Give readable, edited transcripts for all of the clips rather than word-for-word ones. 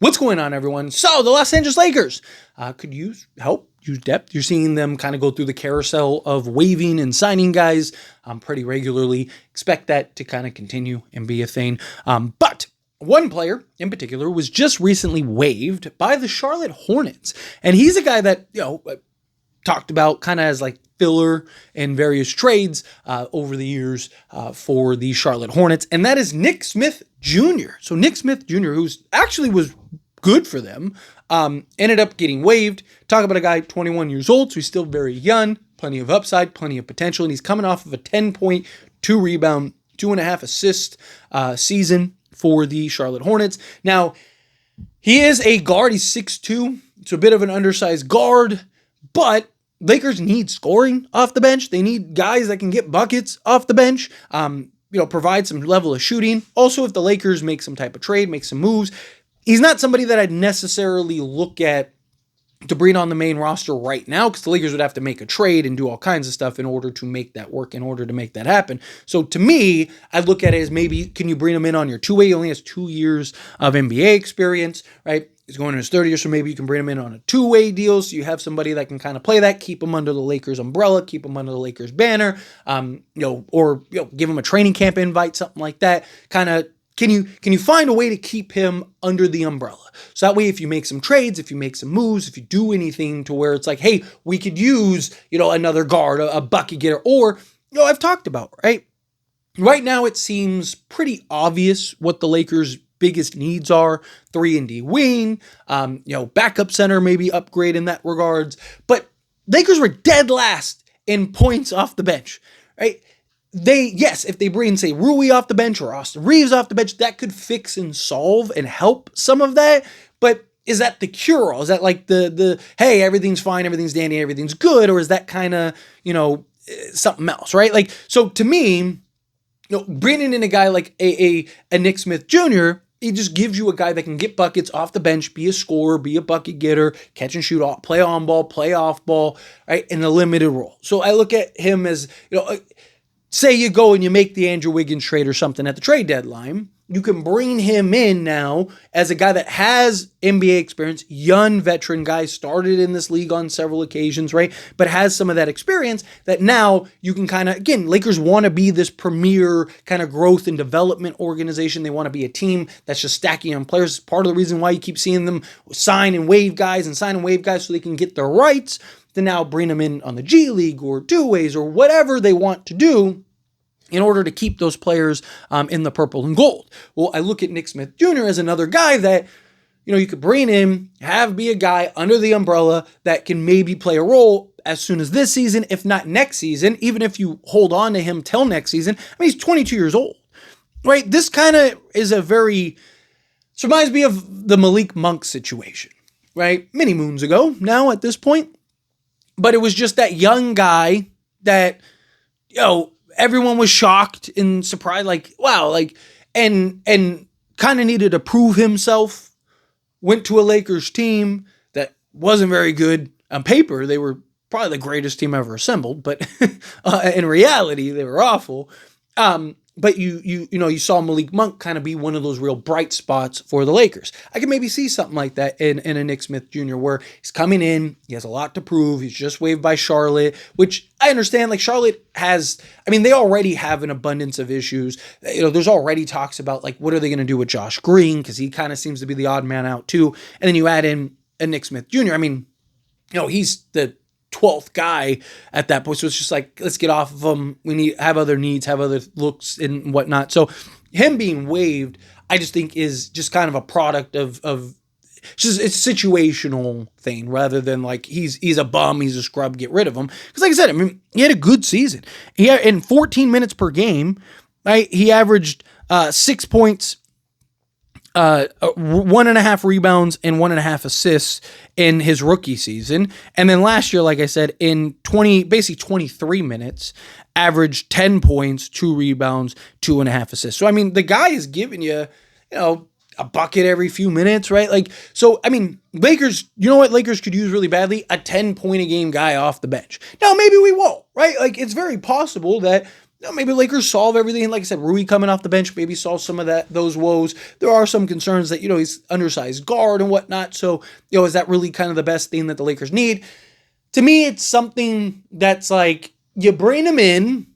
What's going on, everyone? So the Los Angeles Lakers could use help, use depth. You're seeing them kind of go through the carousel of waiving and signing guys pretty regularly. Expect that to kind of continue and be a thing. But one player in particular was just recently waived by the Charlotte Hornets. And he's a guy that, talked about kind of as like filler in various trades over the years for the Charlotte Hornets. And that is Nick Smith Jr. So Nick Smith Jr., who's actually was good for them, ended up getting waived. Talk about a guy 21 years old, so he's still very young, plenty of upside, plenty of potential, and he's coming off of a 10.2 rebound, 2.5 assist season for the Charlotte Hornets. Now, he is a guard. He's 6'2", so a bit of an undersized guard, but Lakers need scoring off the bench. They need guys that can get buckets off the bench, provide some level of shooting. Also, if the Lakers make some type of trade, make some moves, he's not somebody that I'd necessarily look at to bring on the main roster right now, because the Lakers would have to make a trade and do all kinds of stuff in order to make that work, in order to make that happen. So to me, I look at it as maybe, can you bring him in on your two-way? He only has 2 years of NBA experience, right? He's going in his third year, so maybe you can bring him in on a two-way deal, so you have somebody that can kind of play that, keep him under the Lakers umbrella, keep him under the Lakers banner, or give him a training camp invite, something like that. Kind of, can you find a way to keep him under the umbrella? So that way, if you make some trades, if you make some moves, if you do anything to where it's like, hey, we could use, another guard, a bucket getter, or, I've talked about, right? Right now, it seems pretty obvious what the Lakers' biggest needs are. 3-and-D wing, backup center, maybe upgrade in that regards. But Lakers were dead last in points off the bench, right? If they bring, say, Rui off the bench or Austin Reeves off the bench, that could fix and solve and help some of that. But is that the cure-all? Is that like the hey, everything's fine, everything's dandy, everything's good? Or is that kind of, something else, right? Like, so to me, bringing in a guy like a Nick Smith Jr., he just gives you a guy that can get buckets off the bench, be a scorer, be a bucket getter, catch and shoot, play on ball, play off ball, right, in a limited role. So I look at him as, say you go and you make the Andrew Wiggins trade or something at the trade deadline, you can bring him in now as a guy that has NBA experience, young veteran guy, started in this league on several occasions, right? But has some of that experience that now you can kind of, again, Lakers want to be this premier kind of growth and development organization. They want to be a team that's just stacking on players. It's part of the reason why you keep seeing them sign and waive guys so they can get their rights to now bring them in on the G League or two-ways or whatever they want to do in order to keep those players in the purple and gold. Well, I look at Nick Smith Jr. as another guy that, you could bring in, be a guy under the umbrella that can maybe play a role as soon as this season, if not next season, even if you hold on to him till next season. I mean, he's 22 years old, right? This kind of is reminds me of the Malik Monk situation, right? Many moons ago now at this point. But it was just that young guy that, everyone was shocked and surprised, like, wow, like, and kind of needed to prove himself. Went to a Lakers team that wasn't very good on paper. They were probably the greatest team ever assembled, but in reality, they were awful. But you saw Malik Monk kind of be one of those real bright spots for the Lakers. I can maybe see something like that in a Nick Smith Jr. where he's coming in, he has a lot to prove. He's just waived by Charlotte, which I understand. Like, Charlotte they already have an abundance of issues. There's already talks about, like, what are they going to do with Josh Green, because he kind of seems to be the odd man out too. And then you add in a Nick Smith Jr. He's the 12th guy at that point. So it's just like, let's get off of him. We have other needs, have other looks and whatnot. So him being waived, I just think is just kind of a product of just it's a situational thing rather than like he's a bum, he's a scrub, get rid of him. Because like I said, he had a good season. He had, in 14 minutes per game, right, he averaged 6 points, 1.5 rebounds and 1.5 assists in his rookie season. And then last year, like I said, in 23 minutes, averaged 10 points, 2 rebounds, 2.5 assists. So, the guy is giving you, a bucket every few minutes, right? Like, so, Lakers, you know what Lakers could use really badly? A 10-point-a-game guy off the bench. Now, maybe we won't, right? Like, it's very possible that maybe Lakers solve everything. Like I said, Rui coming off the bench maybe solves some of those woes. There are some concerns that, he's undersized guard and whatnot. So, is that really kind of the best thing that the Lakers need? To me, it's something that's like, you bring him in.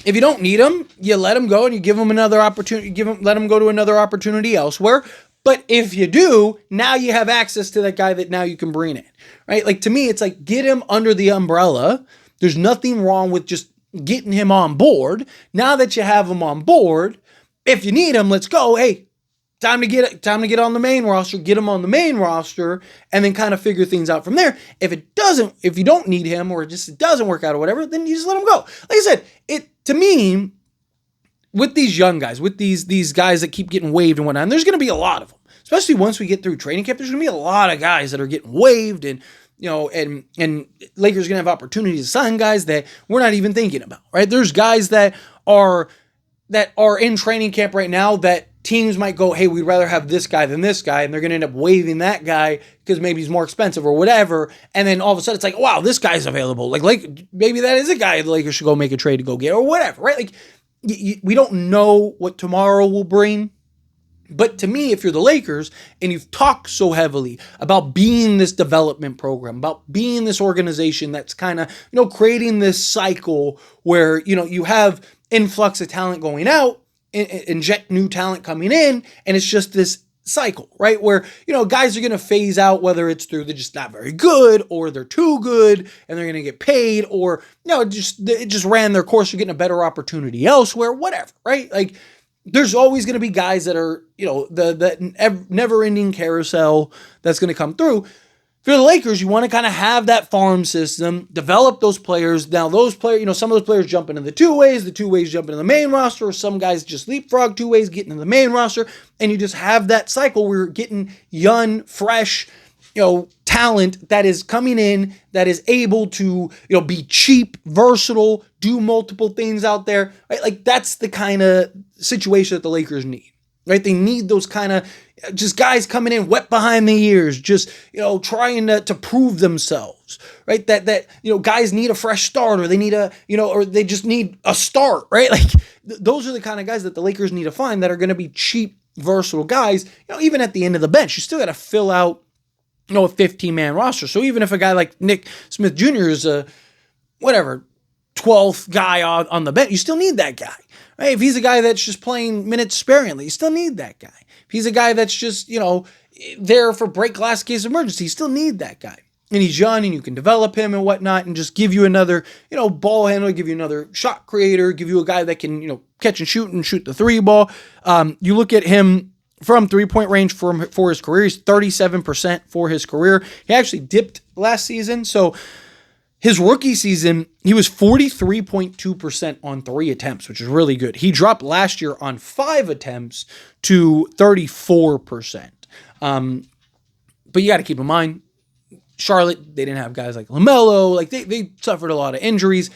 If you don't need him, you let him go and you give him another opportunity. Let him go to another opportunity elsewhere. But if you do, now you have access to that guy that now you can bring in, right? Like, to me, it's like, get him under the umbrella. There's nothing wrong with just getting him on board. Now that you have him on board, if you need him, let's go. Hey, time to get on the main roster, get him on the main roster, and then kind of figure things out from there. If you don't need him, or it doesn't work out or whatever, then you just let him go. Like I said, to me, with these young guys, with these guys that keep getting waived and whatnot, and there's going to be a lot of them, especially once we get through training camp. There's going to be a lot of guys that are getting waived, and and Lakers are going to have opportunities to sign guys that we're not even thinking about, right? There's guys that are in training camp right now that teams might go, hey, we'd rather have this guy than this guy, and they're going to end up waiving that guy because maybe he's more expensive or whatever, and then all of a sudden it's like, wow, this guy's available. Like maybe that is a guy the Lakers should go make a trade to go get, or whatever, right? Like, we don't know what tomorrow will bring. But to me, if you're the Lakers and you've talked so heavily about being this development program, about being this organization that's kind of, creating this cycle where, you have influx of talent going out, inject new talent coming in, and it's just this cycle, right? Where, guys are going to phase out, whether it's through they're just not very good, or they're too good and they're going to get paid, or, it just ran their course, you're getting a better opportunity elsewhere, whatever, right? Like, there's always going to be guys that are, the never-ending carousel that's going to come through. If you're the Lakers, you want to kind of have that farm system, develop those players. Now, those players, some of those players jump into the two-ways jump into the main roster, or some guys just leapfrog two-ways, get into the main roster, and you just have that cycle where you're getting young, fresh, talent that is coming in, that is able to, be cheap, versatile, do multiple things out there, right? Like, that's the kind of situation that the Lakers need, right? They need those kind of just guys coming in wet behind the ears, just, trying to prove themselves, right? That guys need a fresh start, or they need or they just need a start, right? Like, those are the kind of guys that the Lakers need to find that are going to be cheap, versatile guys. Even at the end of the bench, you still got to fill out, a 15-man roster. So even if a guy like Nick Smith Jr. is a, 12th guy on the bench, you still need that guy, right? If he's a guy that's just playing minutes sparingly, you still need that guy. If he's a guy that's just, there for break glass case of emergency, you still need that guy. And he's young, and you can develop him and whatnot, and just give you another, ball handler, give you another shot creator, give you a guy that can, catch and shoot the three ball. You look at him from three-point range for his career. He's 37% for his career. He actually dipped last season. So his rookie season, he was 43.2% on 3 attempts, which is really good. He dropped last year on 5 attempts to 34%. But you got to keep in mind, Charlotte, they didn't have guys like LaMelo. Like, they suffered a lot of injuries.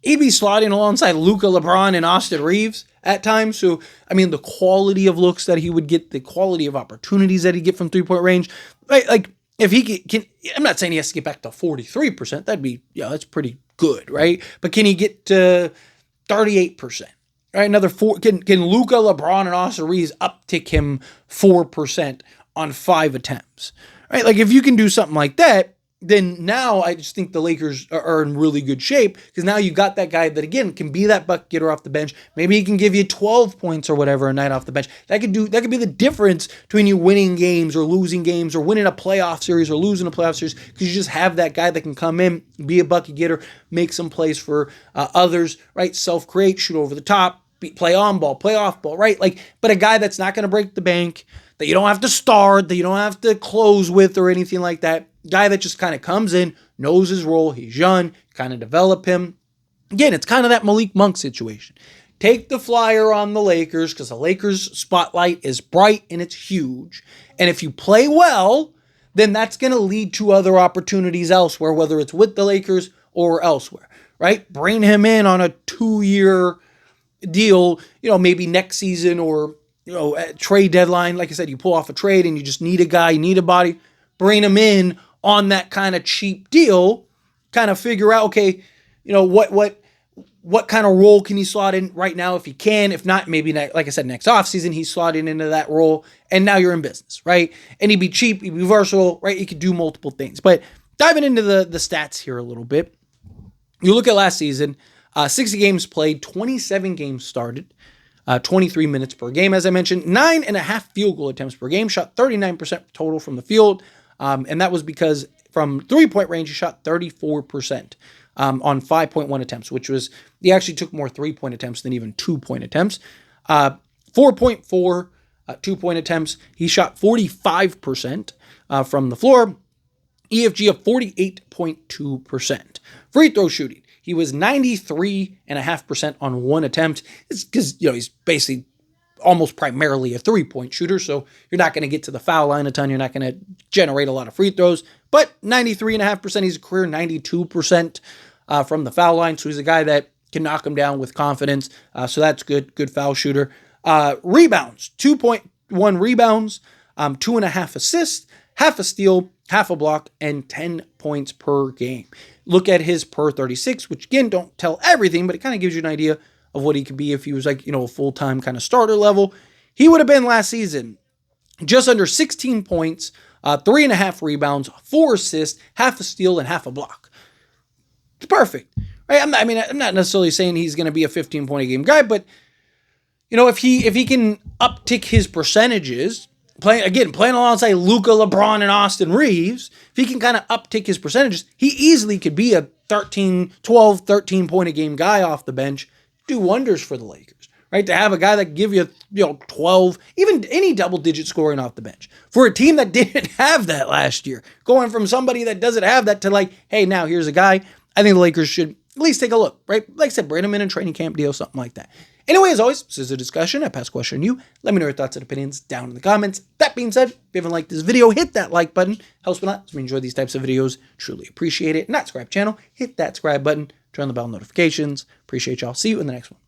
He'd be slotting alongside Luka, LeBron, and Austin Reeves at times. So, the quality of looks that he would get, the quality of opportunities that he'd get from three-point range, right? Like, if he can, I'm not saying he has to get back to 43%. That'd be, that's pretty good, right? But can he get to 38%? Right? Another 4. Can Luka, LeBron, and Austin Reeves uptick him 4% on 5 attempts? Right? Like, if you can do something like that, then now I just think the Lakers are in really good shape, because now you've got that guy that, again, can be that bucket getter off the bench. Maybe he can give you 12 points or whatever a night off the bench. That could be the difference between you winning games or losing games, or winning a playoff series or losing a playoff series, because you just have that guy that can come in, be a bucket getter, make some plays for others, right? Self-create, shoot over the top, play on ball, play off ball, right? Like, but a guy that's not going to break the bank, that you don't have to start, that you don't have to close with or anything like that. Guy that just kind of comes in, knows his role, he's young, kind of develop him. Again, it's kind of that Malik Monk situation. Take the flyer on the Lakers, because the Lakers spotlight is bright and it's huge. And if you play well, then that's going to lead to other opportunities elsewhere, whether it's with the Lakers or elsewhere, right? Bring him in on a 2-year deal, maybe next season, or, at trade deadline. Like I said, you pull off a trade and you just need a guy, you need a body, bring him in on that kind of cheap deal, kind of figure out, okay, what kind of role can he slot in right now if he can? If not, maybe, like I said, next offseason, he's slotting into that role, and now you're in business, right? And he'd be cheap, he'd be versatile, right? He could do multiple things. But diving into the stats here a little bit, you look at last season, 60 games played, 27 games started, 23 minutes per game, as I mentioned, 9.5 field goal attempts per game, shot 39% total from the field, and that was because from three-point range, he shot 34%. On 5.1 attempts, which was, he actually took more 3-point attempts than even 2-point attempts. 4.4 2-point attempts. He shot 45% from the floor. EFG of 48.2%. Free throw shooting. He was 93.5% on one attempt. It's because, he's basically almost primarily a 3-point shooter, so you're not going to get to the foul line a ton. You're not going to generate a lot of free throws, but 93.5%, he's a career 92% from the foul line, so he's a guy that can knock him down with confidence, so that's good foul shooter. Rebounds, 2.1 rebounds, 2.5 assists, half a steal, half a block, and 10 points per game. Look at his per 36, which again, don't tell everything, but it kind of gives you an idea of what he could be if he was like, a full-time kind of starter level. He would have been last season just under 16 points, 3.5 rebounds, 4 assists, half a steal, and half a block. It's perfect, right? I'm not necessarily saying he's going to be a 15-point-a-game guy, but, if he can uptick his percentages, playing alongside Luka, LeBron, and Austin Reeves, if he can kind of uptick his percentages, he easily could be a 13-point-a-game guy off the bench, do wonders for the Lakers, right? To have a guy that give you, 12, even any double-digit scoring off the bench. For a team that didn't have that last year, going from somebody that doesn't have that to like, hey, now here's a guy, I think the Lakers should at least take a look, right? Like I said, bring him in a training camp deal, something like that. Anyway, as always, this is a discussion. I pass question to you. Let me know your thoughts and opinions down in the comments. That being said, if you haven't liked this video, hit that like button. Helps me a lot as we enjoy these types of videos. Truly appreciate it. Not subscribe channel, hit that subscribe button. Turn on the bell notifications. Appreciate y'all. See you in the next one.